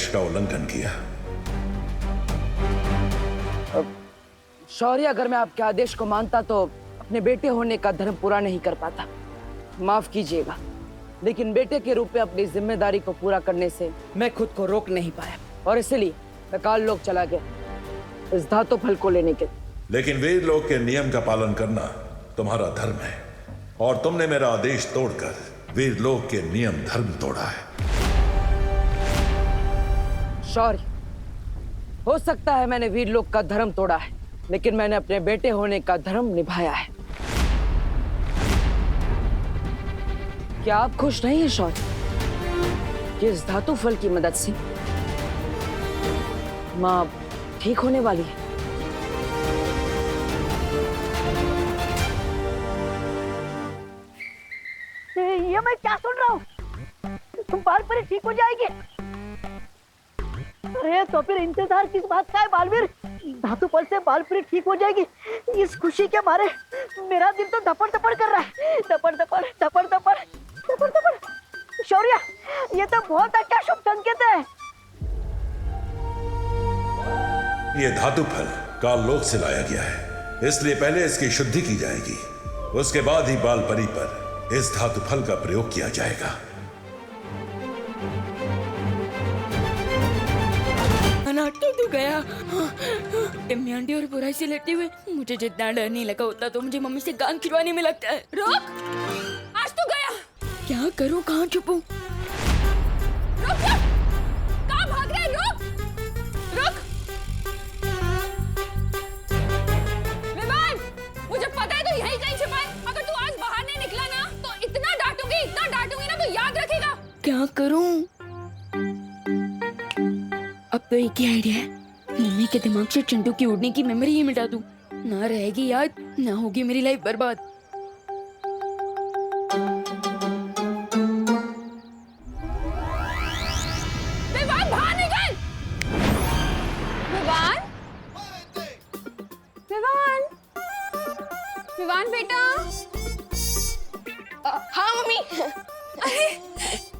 का उल्लंघन किया। शौर्य, अगर मैं आपके आदेश को मानता तो अपने बेटे होने का धर्म पूरा नहीं कर पाता। माफ कीजिएगा, लेकिन बेटे के रूप में अपनी जिम्मेदारी को पूरा करने से मैं खुद को रोक नहीं पाया और इसलिए मैं काल लोक चला गया इस धातु फल को लेने के। लेकिन वीर लोक के नियम का पालन करना तुम्हारा धर्म है और तुमने मेरा आदेश तोड़कर वीर लोक के नियम धर्म तोड़ा है। शौर्य, हो सकता है मैंने वीर लोक का धर्म तोड़ा है, लेकिन मैंने अपने बेटे होने का धर्म निभाया है। क्या आप खुश नहीं हैं शौर्य कि इस धातु फल की मदद से माँ ठीक होने वाली है? ये मैं क्या सुन रहा हूँ? तुम बाल पर ठीक हो जाएगी? अरे तो फिर इंतजार किस बात का है बालवीर? धातु फल से बाल परी ठीक हो जाएगी, इस खुशी के मारे मेरा दिल तो धपड़ धपड़ कर रहा है। धपड़ धपड़ धपड़ धपड़ धपड़ धपड़। शौर्य, ये तो बहुत अच्छा शुभ संकेत है। ये धातु फल काल लोक से लाया गया है, इसलिए पहले इसकी शुद्धि की जाएगी, उसके बाद ही बाल परी पर इस धातु फल का प्रयोग किया जाएगा। नाटक तो गया। टिम्मी आंटी और बुराई से लड़ते हुए मुझे जितना डर नहीं लगा उतना तो मुझे मम्मी से कान खिलवाने में लगता है। रुक, आज तो गया। क्या करूं, कहाँ छुपूं? रुक, कहाँ भाग रहा है? रुक, रुक। विवान, मुझे पता है तू यहीं कहीं छिपा है। अगर तू आज बाहर नहीं निकला ना तो इतना डांटूंगी ना तो याद रखेगा। क्या करूं? अब तो एक ही आइडिया है, मम्मी के दिमाग से चिंटू की उड़ने की मेमोरी ही मिटा दूं। ना रहेगी याद, ना होगी मेरी लाइफ बर्बाद। विवान, बाहर निकल! विवान, विवान, विवान बेटा। हाँ मम्मी। अरे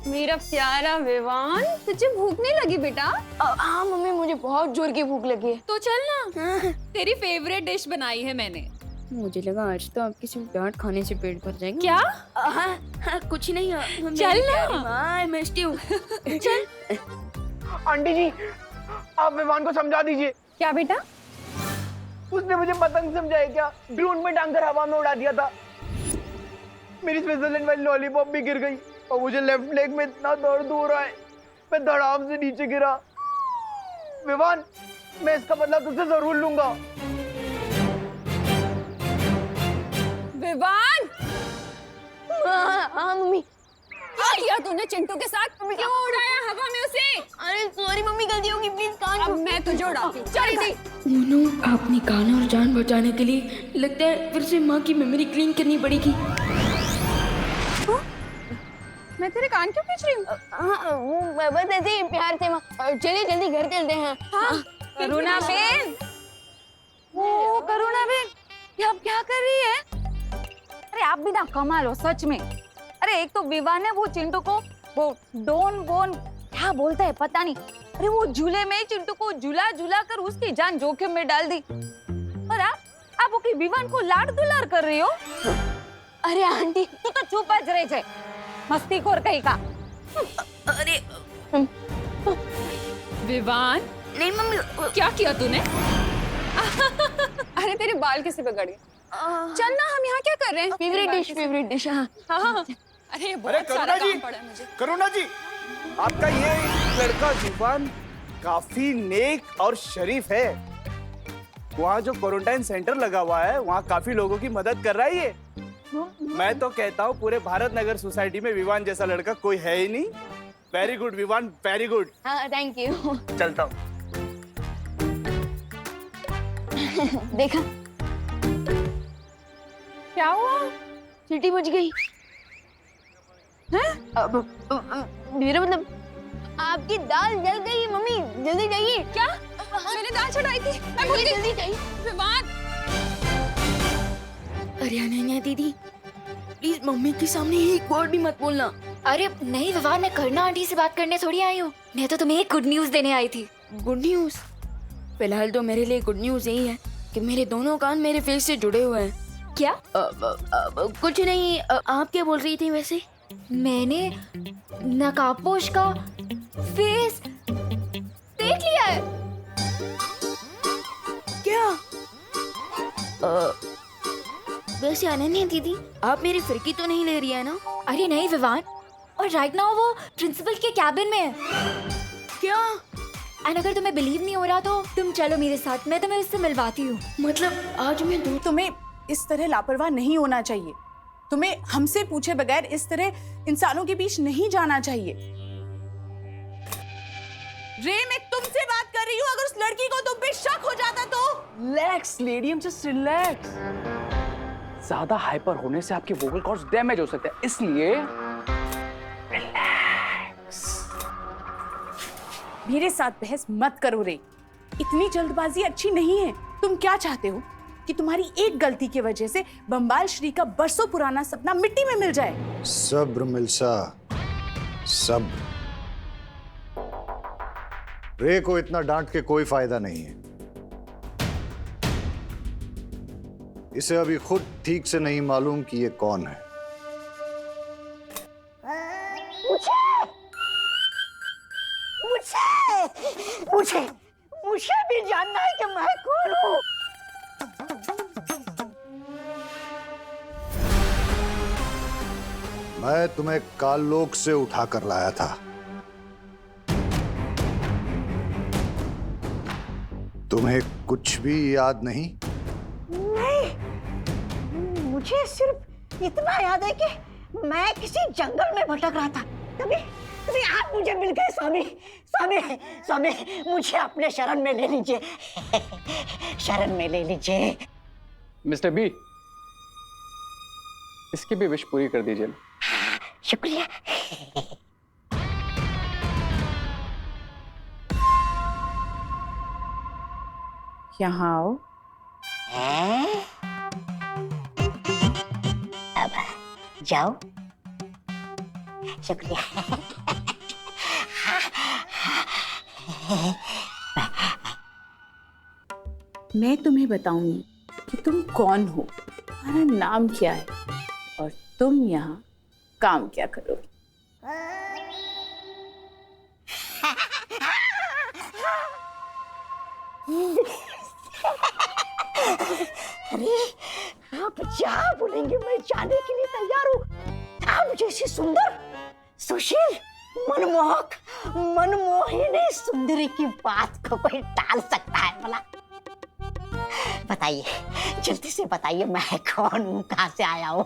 मेरा प्यारा विवान, तुझे भूख नहीं लगी बेटा? हाँ मम्मी, मुझे बहुत जोर की भूख लगी है। तो चल ना, तेरी फेवरेट डिश बनाई है मैंने। मुझे लगा आज तो आपकी सिर्फ डांट खाने से पेट भर जाएगा। क्या? हाँ, कुछ नहीं। चल ना, मैं मिस्टी हूँ। चल। आंटी जी, आप विवान को समझा दीजिए। क्या बेटा? उसने मुझे पतंग समझाया क्या? ड्रोन में टांग कर हवा में उड़ा दिया था। मेरी स्विट्जरलैंड वाली लॉलीपॉप भी गिर गई और मुझे लेफ्ट लेग में इतना दर्द हो रहा है, मैं धड़ाम से नीचे गिरा। विवान, मैं इसका बदला तुझसे जरूर लूंगा। विवान! हाँ मम्मी। क्या किया तूने चिंटू के साथ? क्यों उड़ाया हवा में उसे? अरे सॉरी मम्मी, गलती होगी, प्लीज कान। अब मैं तुझे उड़ाती हूँ। चल दी। मोनू, अपनी कान और जान बचाने के लिए लगता है फिर से माँ की मेमोरी क्लीन करनी पड़ेगी। मैं तेरे कान क्यों खींच रही हूँ? हाँ, बस ऐसे ही प्यार से। चलिए जल्दी घर चलते हैं। हाँ, करुणा बेन। ओ करुणा बेन, ये आप क्या कर रही है? अरे आप भी ना कमाल हो सच में। अरे एक तो विवान ने वो चिंटू को वो डोन बोन क्या बोलता है पता नहीं, अरे वो झूले में चिंटू को झूला झूला कर उसकी जान जोखिम में डाल दी। और आप ओके विवान को लाड दुलार कर रही हो। अरे आंटी तू तो चुप ज रहे छे, मस्तीखोर कहीं का। अरे विवान, नहीं मम्मी, क्या किया तूने? अरे तेरे बाल किसे बिगड़े? चल ना, हम यहाँ क्या कर रहे हैं? Favourite dish. हाँ हाँ। अरे ये बहुत सारा काम पड़ा है मुझे। करुणा जी, आपका ये लड़का विवान काफी नेक और शरीफ है। वहाँ जो क्वारंटाइन सेंटर लगा हुआ है वहाँ काफी लोगों की मदद कर रहा है ये। मैं तो कहता हूँ पूरे भारत नगर सोसाइटी में विवान जैसा लड़का कोई है ही नहीं। Very good Vivaan, very good. हाँ, थैंक यू। चलता हूँ। देखा क्या हुआ? सीटी बज गई। मेरा मतलब आपकी दाल जल गई मम्मी, जल्दी जाइए। क्या? मैंने दाल चढ़ाई थी, मैं भूल गई। जल्दी जाइए। विवान! अरे अनन्या दीदी, प्लीज मम्मी के सामने एक वर्ड भी मत बोलना। अरे नहीं विवान, मैं करना आंटी से बात करने थोड़ी आई हूँ। मैं तो तुम्हें एक गुड न्यूज देने आई थी। Good news? फिलहाल तो मेरे लिए गुड न्यूज़ यही है कि मेरे दोनों कान मेरे फेस से जुड़े हुए हैं। क्या? कुछ नहीं। आप क्या बोल रही थी वैसे? मैंने नकाबपोश का फेस देख लिया है। क्या? वैसे अनन्या दीदी, आप मेरी फिरकी तो नहीं ले रही है ना? अरे नहीं विवान, और राइट नाउ वो प्रिंसिपल के कैबिन में है। क्या? एंड अगर तुम्हें बिलीव नहीं हो रहा तो तुम चलो मेरे साथ, मैं तुम्हें उससे मिलवाती हूँ। मतलब आज मैं तुम्हें इस तरह लापरवाह नहीं होना चाहिए। तुम्हें हमसे पूछे बगैर इस तरह इंसानों के बीच नहीं जाना चाहिए। रे, मैं तुमसे बात कर रही हूँ। अगर उस लड़की को तुम पे शक हो जाता तो? रिलैक्स लेडीम, जस्ट रिलैक्स। ज्यादा हाइपर होने से आपके वोकल कॉर्ड्स डैमेज हो सकते हैं, इसलिए रिलैक्स। मेरे साथ बहस मत करो रे, इतनी जल्दबाजी अच्छी नहीं है। तुम क्या चाहते हो कि तुम्हारी एक गलती की वजह से बम्बाल श्री का बरसों पुराना सपना मिट्टी में मिल जाए? सब्र मिल्सा, सब्र। रे को इतना डांट के कोई फायदा नहीं है। इसे अभी खुद ठीक से नहीं मालूम कि ये कौन है। मुझे भी जानना है कि मैं कौन हूँ। मैं तुम्हें काललोक से उठा कर लाया था। तुम्हें कुछ भी याद नहीं? नहीं, मुझे सिर्फ इतना याद है कि मैं किसी जंगल में भटक रहा था, तभी आप मुझे मिल गए। स्वामी स्वामी स्वामी, मुझे अपने शरण में ले लीजिए, शरण में ले लीजिए। मिस्टर बी, इसकी भी विश पूरी कर दीजिए। शुक्रिया। यहाँ आओ। अब जाओ। शुक्रिया। मैं तुम्हें बताऊंगी कि तुम कौन हो, तुम्हारा नाम क्या है और तुम यहाँ काम क्या करोगे। अरे आप जहाँ बोलेंगे मैं जाने के लिए तैयार हूँ। आप जैसी सुंदर, सुशील, मनमोहक, मनमोहिनी सुंदरी की बात को कोई टाल सकता है भला? बताइए, जल्दी से बताइए, मैं कौन हूँ, कहाँ से आया हूँ?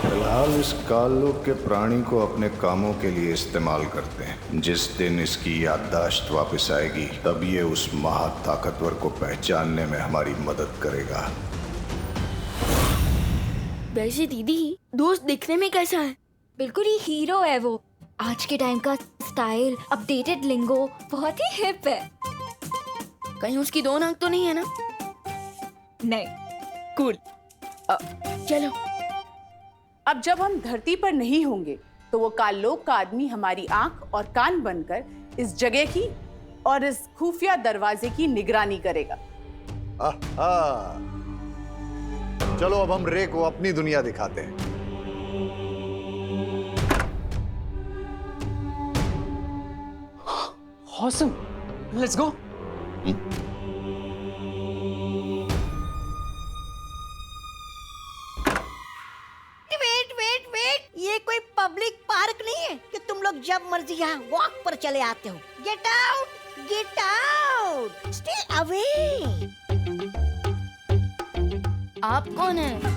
फिलहाल इस काललोक के प्राणी को अपने कामों के लिए इस्तेमाल करते हैं। जिस दिन इसकी याददाश्त वापस आएगी तब ये उस महाताकतवर को पहचानने में हमारी मदद करेगा। वैसे दीदी, दोस्त दिखने में कैसा है? बिल्कुल ही हीरो है वो। आज के टाइम का स्टाइल, अपडेटेड लिंगो, बहुत ही हिप है। कहीं उसकी दो नाक तो नहीं है ना? नहीं, कूल। चलो। अब जब हम धरती पर नहीं होंगे तो वो काललोक का आदमी हमारी आंख और कान बनकर इस जगह की और इस खुफिया दरवाजे की निगरानी करेगा। आहा। चलो अब हम रे को अपनी दुनिया दिखाते हैं। Awesome. Let's go. वेट, ये कोई पब्लिक पार्क नहीं है कि तुम लोग जब मर्जी यहाँ वॉक पर चले आते हो। Get out, stay away. आप कौन है?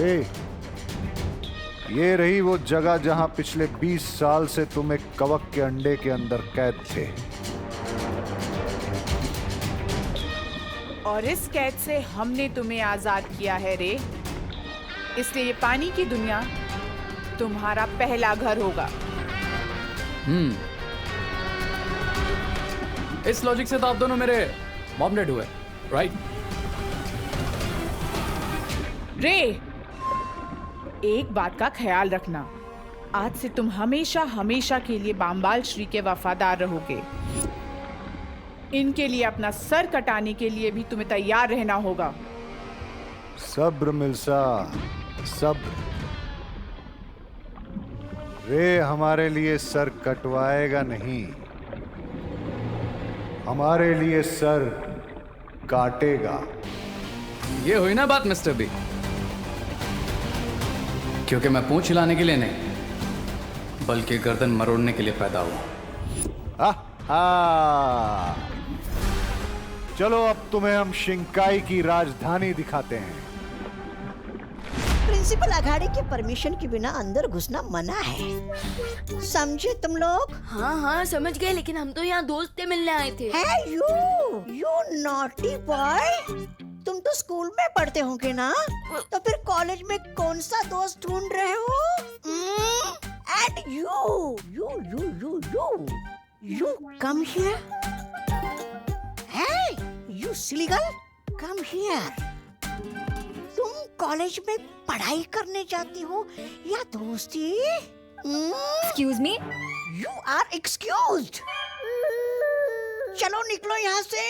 रे, ये रही वो जगह जहां पिछले 20 साल से तुम एक कवक के अंडे के अंदर कैद थे। और इस कैद से हमने तुम्हें आजाद किया है रे, इसलिए ये पानी की दुनिया तुम्हारा पहला घर होगा। इस लॉजिक से तो आप दोनों मेरे मॉम डैड हुए, राइट? रे, एक बात का ख्याल रखना, आज से तुम हमेशा हमेशा के लिए बामबाल श्री के वफादार रहोगे। इनके लिए अपना सर कटाने के लिए भी तुम्हें तैयार रहना होगा। सब्र मिल्सा, सब्र। रे हमारे लिए सर कटवाएगा नहीं, हमारे लिए सर काटेगा। ये हुई ना बात मिस्टर बी, क्योंकि मैं पूंछ हिलाने के लिए नहीं बल्कि गर्दन मरोड़ने के लिए पैदा हुआ। चलो अब तुम्हें हम शिंकाई की राजधानी दिखाते हैं। प्रिंसिपल अघाड़ी के परमिशन के बिना अंदर घुसना मना है, समझे तुम लोग? हाँ हाँ समझ गए, लेकिन हम तो यहाँ दोस्त से मिलने आए थे। है यू नॉटी बॉय, तुम तो स्कूल में पढ़ते होंगे ना, तो फिर कॉलेज में कौन सा दोस्त ढूंढ रहे हो? And you come here. Hey, you silly girl, come here. तुम कॉलेज में पढ़ाई करने जाती हो या दोस्ती? Excuse me? You are excused. चलो निकलो यहाँ से,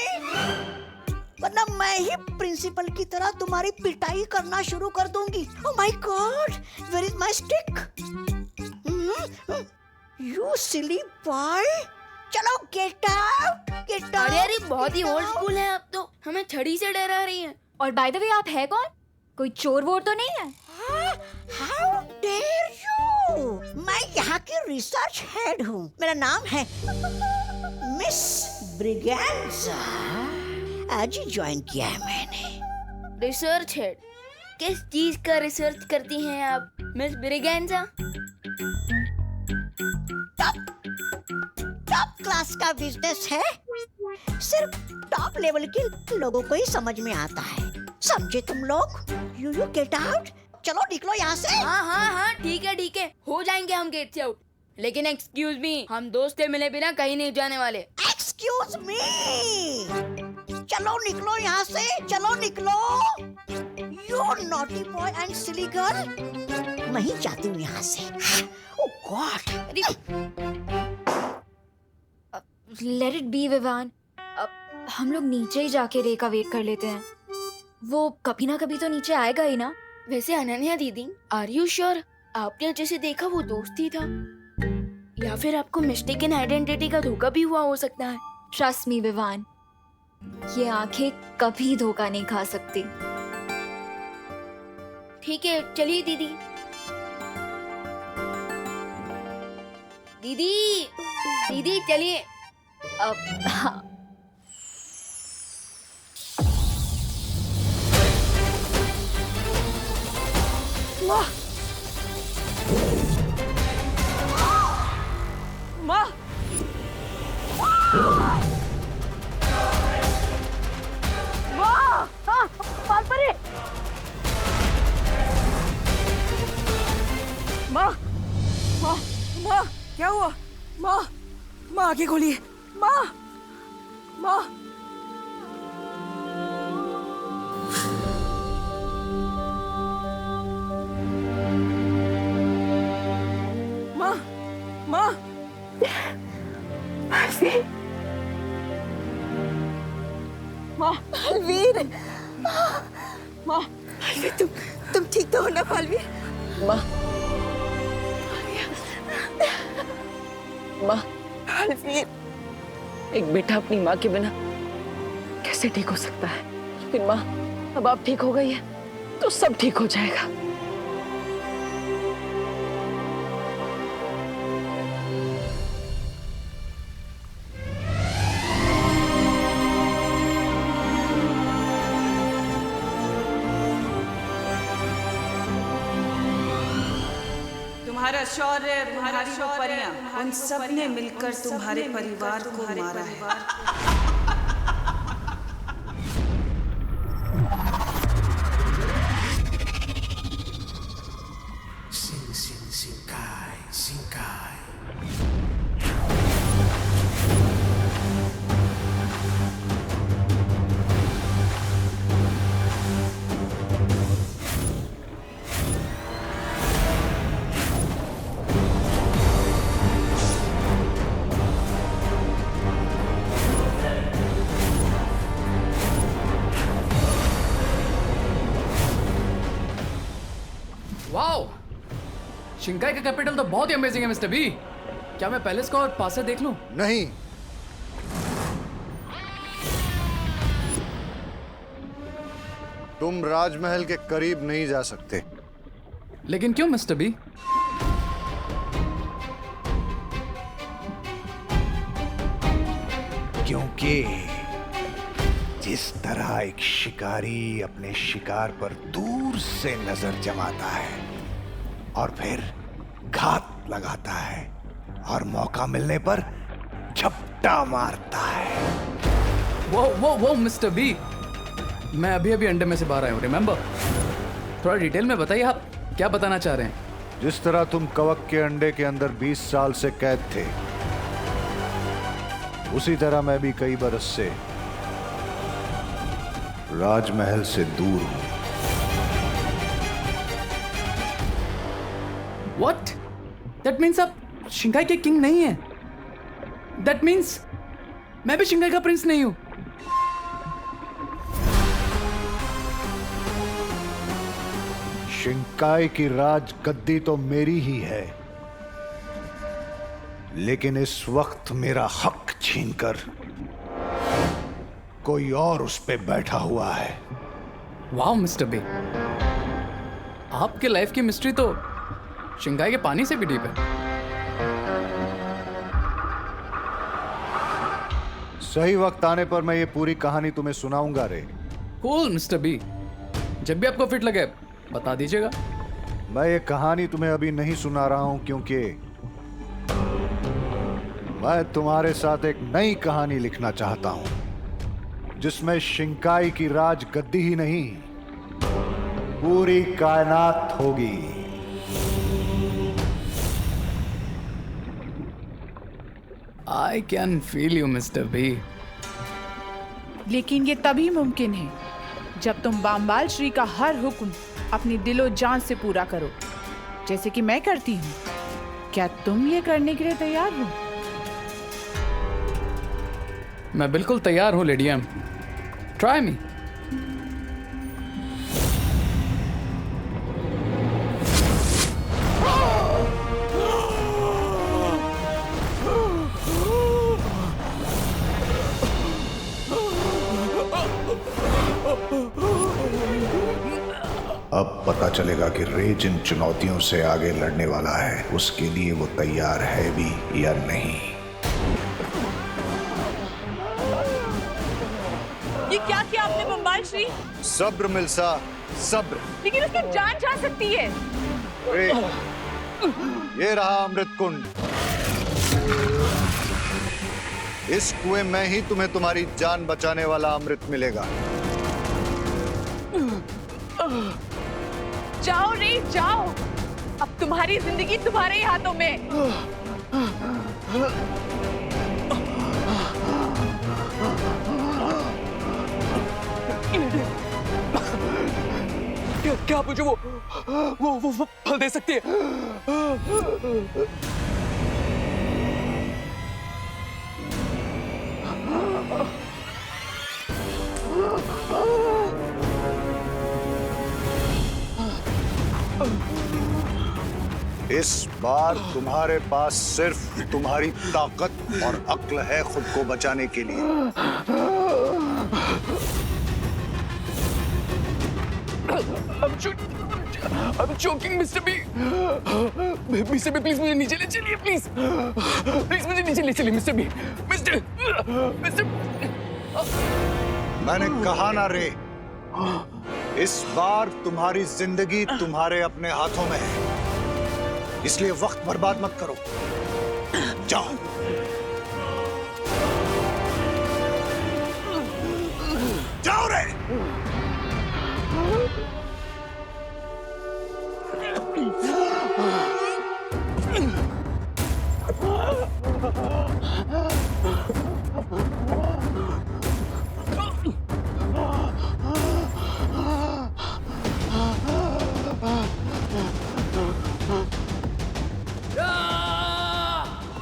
वरना मैं ही प्रिंसिपल की तरह तुम्हारी पिटाई करना शुरू कर दूंगी। Oh my God, where is my stick? You silly boy. चलो get out, get out. अरे अरे बहुत ही ओल्ड स्कूल है, अब तो हमें छड़ी से डरा रही है। और बाय द वे आप है कौन? कोई चोर वोर तो नहीं है? How dare you? मैं यहाँ की रिसर्च हेड हूँ, मेरा नाम है मिस ब्रिगेंजा। आज ही ज्वाइन किया है मैंने। Research head? किस चीज का रिसर्च करती हैं आप मिस ब्रिगेंजा? टॉप क्लास का बिजनेस है, सिर्फ टॉप लेवल के लोगों को ही समझ में आता है, समझे तुम लोग? यू गेट आउट, चलो निकलो यहाँ से। हाँ हाँ हाँ ठीक है, हो जाएंगे हम गेट से आउट, लेकिन एक्सक्यूज मी, हम दोस्त से मिले बिना कहीं नहीं जाने वाले। एक्सक्यूज मी, चलो निकलो यहाँ से, चलो निकलो। You naughty boy and silly girl, मैं ही जाती हूँ यहाँ से। Oh god. Let it be Vivaan, अब हम लोग नीचे ही जाके रे का वेट कर लेते हैं, वो कभी ना कभी तो नीचे आएगा ही ना। वैसे अनन्या दीदी, आर यू श्योर आपने जैसे देखा वो दोस्त ही था, या फिर आपको मिस्टेकन आइडेंटिटी का धोखा भी हुआ हो सकता है? ट्रस्ट मी विवान, ये आंखें कभी धोखा नहीं खा सकती। ठीक है चलिए दीदी। दीदी दीदी चलिए। अब हाँ। माँ, माँ, पालपरी, माँ, माँ, माँ, क्या हुआ? माँ, माँ आगे खोलिए, माँ, माँ। माँ, माँ, माँ, पालवीर, माँ, तुम ठीक तो हो ना पालवीर? माँ, माँ, पालवीर, एक बेटा अपनी माँ के बिना कैसे ठीक हो सकता है? लेकिन माँ, अब आप ठीक हो गई है तो सब ठीक हो जाएगा। तुम्हारा शौर्य, तुम्हारी परियां, उन सब ने मिलकर तुम्हारे परिवार को मारा है। वाओ, शिंकाई का कैपिटल तो बहुत ही अमेजिंग है मिस्टर बी। क्या मैं पैलेस को और पास से देख लूं? नहीं, तुम राजमहल के करीब नहीं जा सकते। लेकिन क्यों मिस्टर बी? क्योंकि जिस तरह एक शिकारी अपने शिकार पर दूर से नजर जमाता है और फिर घात लगाता है और मौका मिलने पर झपटा मारता है। वो मिस्टर बी, मैं अभी अभी अंडे में से बाहर आया हूँ, रिमेम्बर? थोड़ा डिटेल में बताइए, आप क्या बताना चाह रहे हैं? जिस तरह तुम कवक के अंडे के अंदर 20 साल से कैद थे, उसी तरह मैं भी कई बरस से राजमहल से दूर हूं। What? That means आप शिंकाई के किंग नहीं हैं। That means मैं भी शिंकाई का प्रिंस नहीं हूं। शिंकाई की राज गद्दी तो मेरी ही है, लेकिन इस वक्त मेरा हक छीनकर कोई और उस पे बैठा हुआ है। वाओ मिस्टर बी, आपके लाइफ की मिस्ट्री तो शिंकाई के पानी से भी डीप है। सही वक्त आने पर मैं ये पूरी कहानी तुम्हें सुनाऊंगा रे। कूल मिस्टर बी, जब भी आपको फिट लगे बता दीजिएगा। मैं ये कहानी तुम्हें अभी नहीं सुना रहा हूं क्योंकि मैं तुम्हारे साथ एक नई कहानी लिखना चाहता हूं, जिसमें शिंकाई की राज गद्दी ही नहीं, पूरी कायनात होगी। I can feel you mister B. लेकिन ये तभी मुमकिन है जब तुम बामबाल श्री का हर हुक्म अपनी दिलो जान से पूरा करो, जैसे कि मैं करती हूँ। क्या तुम ये करने के लिए तैयार हो? मैं बिल्कुल तैयार हूँ लेडी एम। Try me. अब पता चलेगा कि रे जिन चुनौतियों से आगे लड़ने वाला है, उसके लिए वो तैयार है भी या नहीं। ये क्या किया आपने बम्बाल श्री? सब्र मिल्सा, सब्र। लेकिन उसकी जान जा सकती है। रे, ये रहा अमृत कुंड। इस कुएं में ही तुम्हें तुम्हारी जान बचाने वाला अमृत मिलेगा। जाओ रे जाओ, अब तुम्हारी जिंदगी तुम्हारे ही हाथों में। क्या आप मुझे वो फल दे सकती है? इस बार तुम्हारे पास सिर्फ तुम्हारी ताकत और अक्ल है खुद को बचाने के लिए। I'm joking, Mr. B. Mr. B, please मुझे नीचे ले चलिए, प्लीज। प्लीज मुझे नीचे ले चलिए, Mr. B. Mr. मैंने कहा ना रे, इस बार तुम्हारी जिंदगी तुम्हारे अपने हाथों में है। इसलिए वक्त बर्बाद मत करो। जाओ। जाओ रे।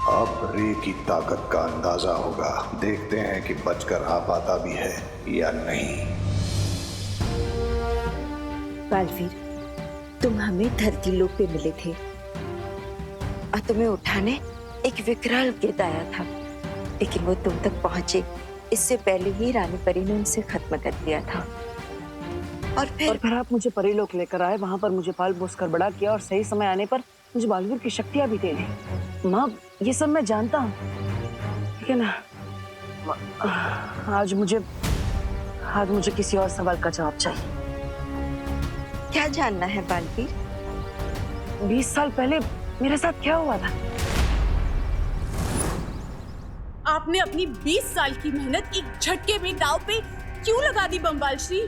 अब रे की ताकत का अंदाजा होगा। देखते हैं कि बचकर आ पाता भी है या नहीं। बालवीर, तुम हमें धरती लोक पे मिले थे और तुम्हें उठाने एक विकराल गिद्ध आया था, लेकिन वो तुम तक पहुंचे इससे पहले ही रानी परी ने उनसे खत्म कर दिया था। और फिर आप मुझे परीलोक लेकर आए, वहां पर मुझे पाल पोस कर बड़ा किया और सही समय आने पर मुझे बालवीर की शक्तियां भी दे दी। माँ, ये सब मैं जानता हूँ, लेकिन आज मुझे किसी और सवाल का जवाब चाहिए। क्या जानना है बालवीर? 20 साल पहले मेरे साथ क्या हुआ था? आपने अपनी 20 साल की मेहनत एक झटके में दाव पे क्यों लगा दी बम्बाल श्री?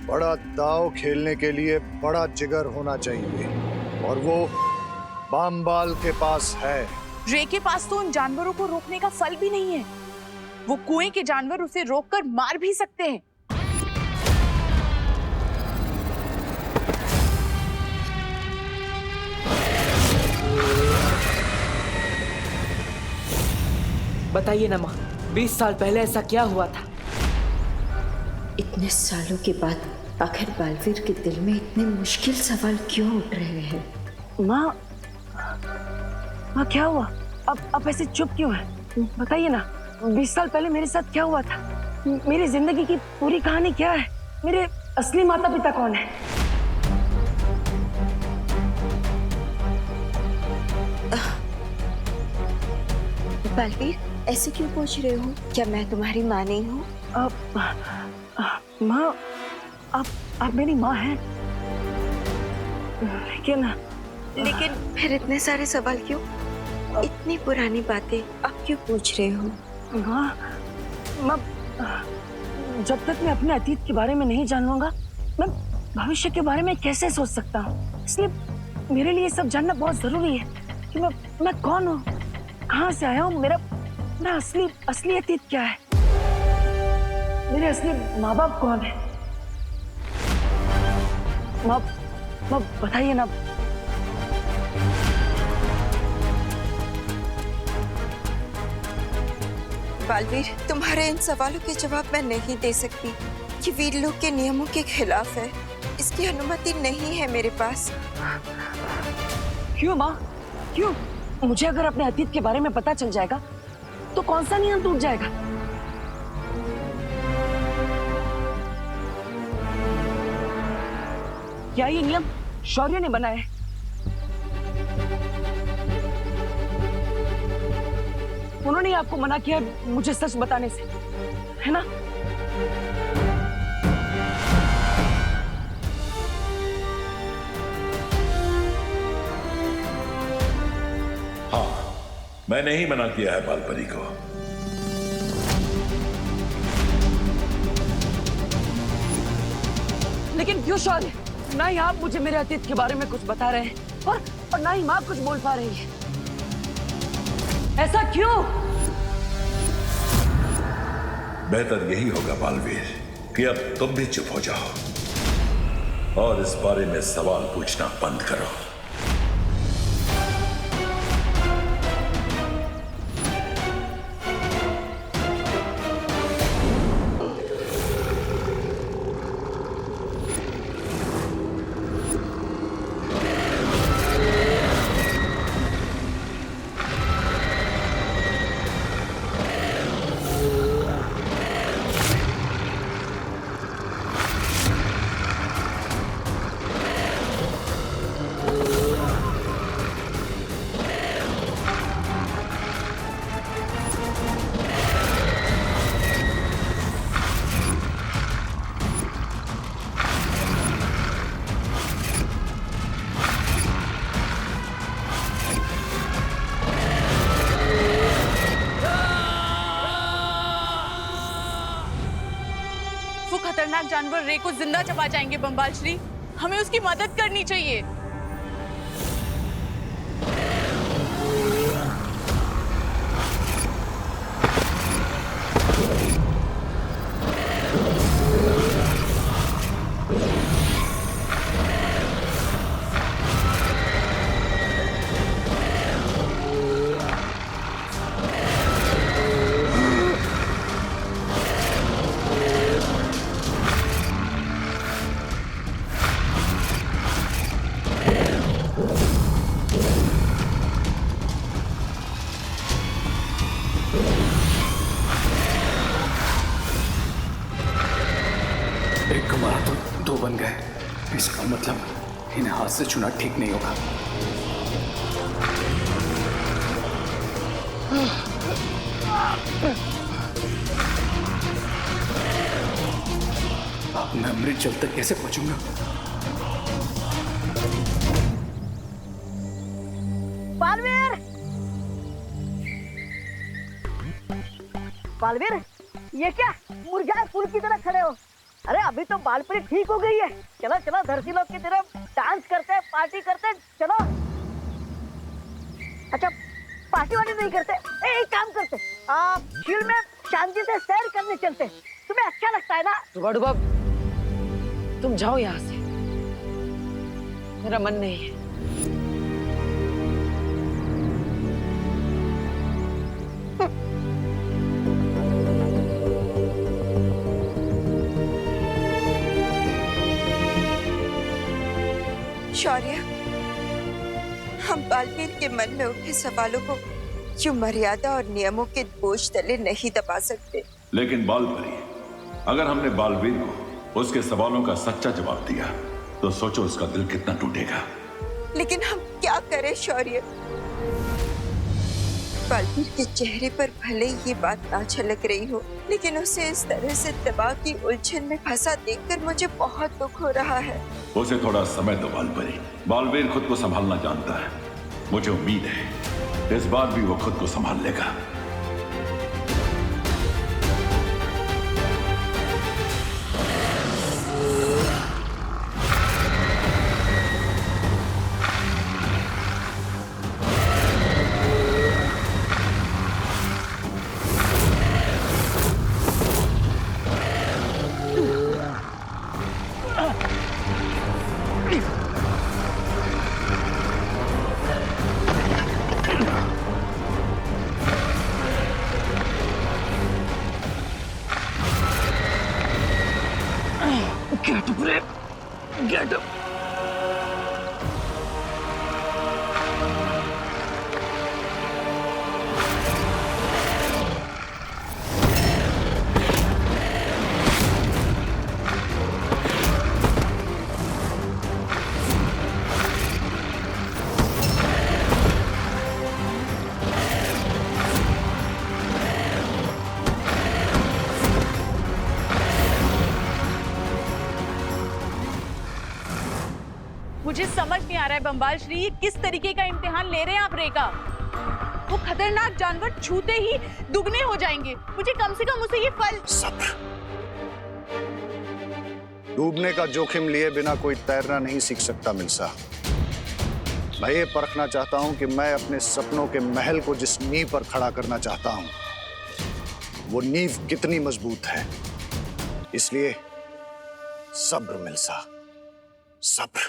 बड़ा दाव खेलने के लिए बड़ा जिगर होना चाहिए, और वो बामबाल के पास है। रे के पास तो उन जानवरों को रोकने का फल भी नहीं है। वो कुएं के जानवर उसे रोककर मार भी सकते हैं। बताइए ना माँ, 20 साल पहले ऐसा क्या हुआ था? इतने सालों के बाद आखिर बालवीर के दिल में इतने मुश्किल सवाल क्यों उठ रहे हैं? माँ क्या हुआ? अब ऐसे चुप क्यों है? बताइए ना, 20 साल पहले मेरे साथ क्या हुआ था? मेरी जिंदगी की पूरी कहानी क्या है? मेरे असली माता पिता कौन है? बालवीर, ऐसे क्यों पूछ रहे हो? क्या मैं तुम्हारी माँ नहीं हूँ? माँ, आप मेरी माँ हैं, लेकिन फिर इतने सारे सवाल क्यों? इतनी पुरानी बातें आप क्यों पूछ रहे हो? माँ, जब तक मैं अपने अतीत के बारे में नहीं जान लूंगा, मैं भविष्य के बारे में कैसे सोच सकता हूँ? इसलिए मेरे लिए सब जानना बहुत जरूरी है कि मैं कौन हूँ, कहाँ से आया हूँ, मेरा असली अतीत क्या है, मेरे असली माँ बाप कौन है? माँ बताइए ना। बालवीर, तुम्हारे इन सवालों के जवाब मैं नहीं दे सकती। ये वीरलोक के नियमों के खिलाफ है। इसकी अनुमति नहीं है मेरे पास। क्यों माँ, क्यों? मुझे अगर अपने अतीत के बारे में पता चल जाएगा तो कौन सा नियम टूट जाएगा? क्या ये नियम शौर्य ने बनाया है? उन्होंने आपको मना किया मुझे सच बताने से, है ना? हाँ, मैंने ही मना किया है बालपरी को। लेकिन क्यों शौर्य? ना ही आप मुझे मेरे अतीत के बारे में कुछ बता रहे हैं और ना ही माँ कुछ बोल पा रही है। ऐसा क्यों? बेहतर यही होगा बालवीर कि अब तुम भी चुप हो जाओ और इस बारे में सवाल पूछना बंद करो। खतरनाक जानवर रे को जिंदा चबा जाएंगे बम्बाल श्री। हमें उसकी मदद करनी चाहिए। एक को मारा तो दो बन गए। इसका मतलब इन्हें हाथ से छूना ठीक नहीं होगा। अब मैं अमृतजल तक कैसे पहुंचूंगा? बालवीर, बालवीर, ये क्या मुरझाए फूल की तरह खड़े हो? अरे अभी तो बालपरी ठीक हो गई है। चलो चलो धरती लोग की तरफ डांस करते हैं, पार्टी करते हैं, चलो। अच्छा पार्टी वार्टी नहीं करते? एक काम करते, झील में शांति से सैर करने चलते। तुम्हें अच्छा लगता है ना? डुबा, तुम जाओ यहाँ से, मेरा मन नहीं है। शौर्य, हम बालवीर के मन में उठे सवालों को यूं मर्यादा और नियमों के बोझ तले नहीं दबा सकते। लेकिन बालपरी, अगर हमने बालवीर को उसके सवालों का सच्चा जवाब दिया तो सोचो उसका दिल कितना टूटेगा। लेकिन हम क्या करें शौर्य? बालवीर के चेहरे पर भले ही ये बात ना झलक रही हो, लेकिन उसे इस तरह से दबाव की उलझन में फंसा देखकर मुझे बहुत दुख हो रहा है। उसे थोड़ा समय दो बालपरी। बालवीर खुद को संभालना जानता है। मुझे उम्मीद है इस बार भी वो खुद को संभाल लेगा। Get up, Ray. Get up. मुझे समझ नहीं आ रहा है बम्बाल श्री, ये किस तरीके का इम्तिहान ले रहे हैं आप रे का? वो खतरनाक जानवर छूते ही दुगने हो जाएंगे। मुझे कम से कम उसे ये फल। सब्र। डूबने का जोखिम लिए बिना कोई तैरना नहीं सीख सकता मिल्सा। मैं ये परखना चाहता हूं कि मैं अपने सपनों के महल को जिस नींव पर खड़ा करना चाहता हूं, वो नींव कितनी मजबूत है। इसलिए सब्र मिल्सा, सब्र।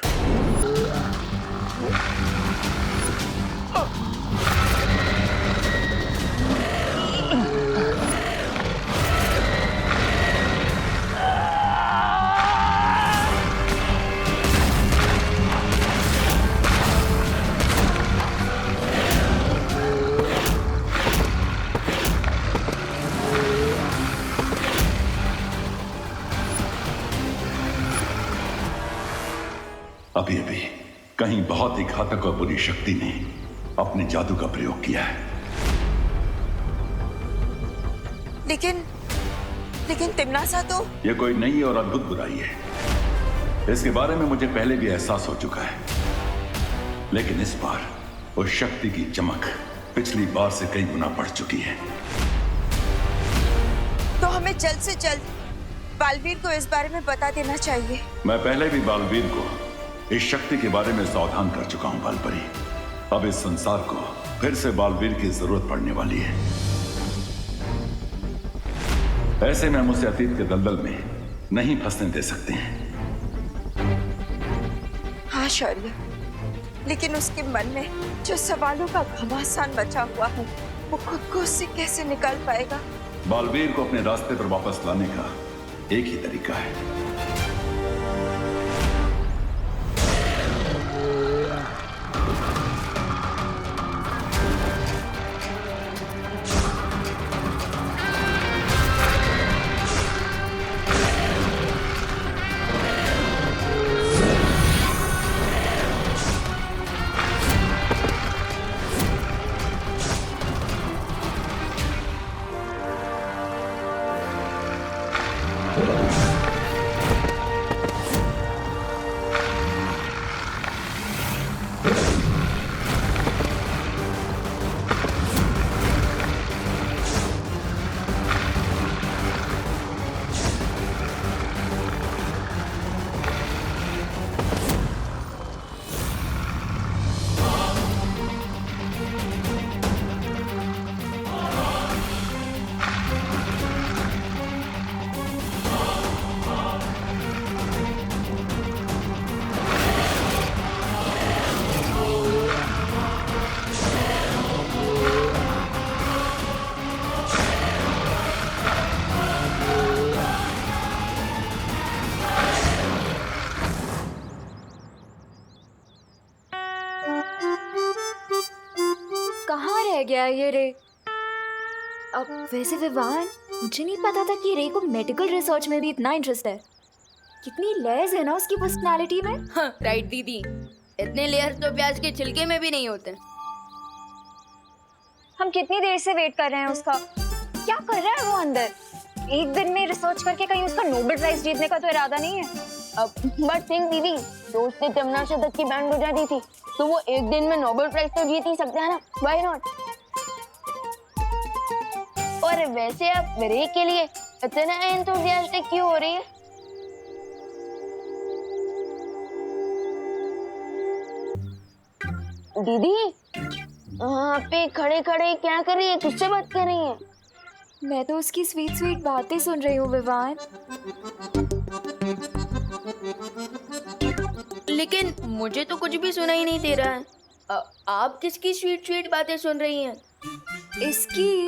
अभी अभी कहीं बहुत ही घातक और बुरी शक्ति ने अपने जादू का प्रयोग किया है। लेकिन तिम्नासा तो यह कोई नई और अद्भुत बुराई है। इसके बारे में मुझे पहले भी एहसास हो चुका है, लेकिन इस बार उस शक्ति की चमक पिछली बार से कई गुना बढ़ चुकी है। तो हमें जल्द से जल्द बालवीर को इस बारे में बता देना चाहिए। मैं पहले भी बालवीर को इस शक्ति के बारे में सावधान कर चुका हूं बालपरी। अब इस संसार को फिर से बालवीर की जरूरत पड़ने वाली है। ऐसे में हम उसे अतीत के दलदल में नहीं फंसने दे सकते हैं। हाँ शौर्य, लेकिन उसके मन में जो सवालों का घमासान बचा हुआ है, वो खुद को उससे कैसे निकाल पाएगा? बालवीर को अपने रास्ते पर वापस लाने का एक ही तरीका है। गया ये रे। अब वैसे विवान, मुझे नहीं पता था कि रे को मेडिकल रिसर्च में भी इतना इंटरेस्ट है। कितनी लेयर्स है ना उसकी पर्सनालिटी में। हाँ, राइट दीदी, इतने लेयर्स तो प्याज के छिलके में भी नहीं होते। हम कितनी देर से वेट कर रहे हैं उसका। क्या कर रहा है वो अंदर? एक दिन में रिसर्च करके कहीं उसका नोबेल प्राइज जीतने का तो इरादा नहीं है। बट थिंक दीदी, दोस्त ने जमुना शतक की बैंड बजा दी थी, तो वो एक दिन में नोबेल प्राइज तो जीत ही सकते हैं ना, व्हाई नॉट? और वैसे आप रे के लिए इतना एंथुसियास्टिक क्यों हो रही है? दीदी, वहाँ पे खड़े खड़े क्या कर रही है? किससे बात कर रही है? मैं तो उसकी स्वीट स्वीट बातें सुन रही हूँ विवान। लेकिन मुझे तो कुछ भी सुनाई नहीं दे रहा है। आप किसकी स्वीट स्वीट बातें सुन रही हैं? इसकी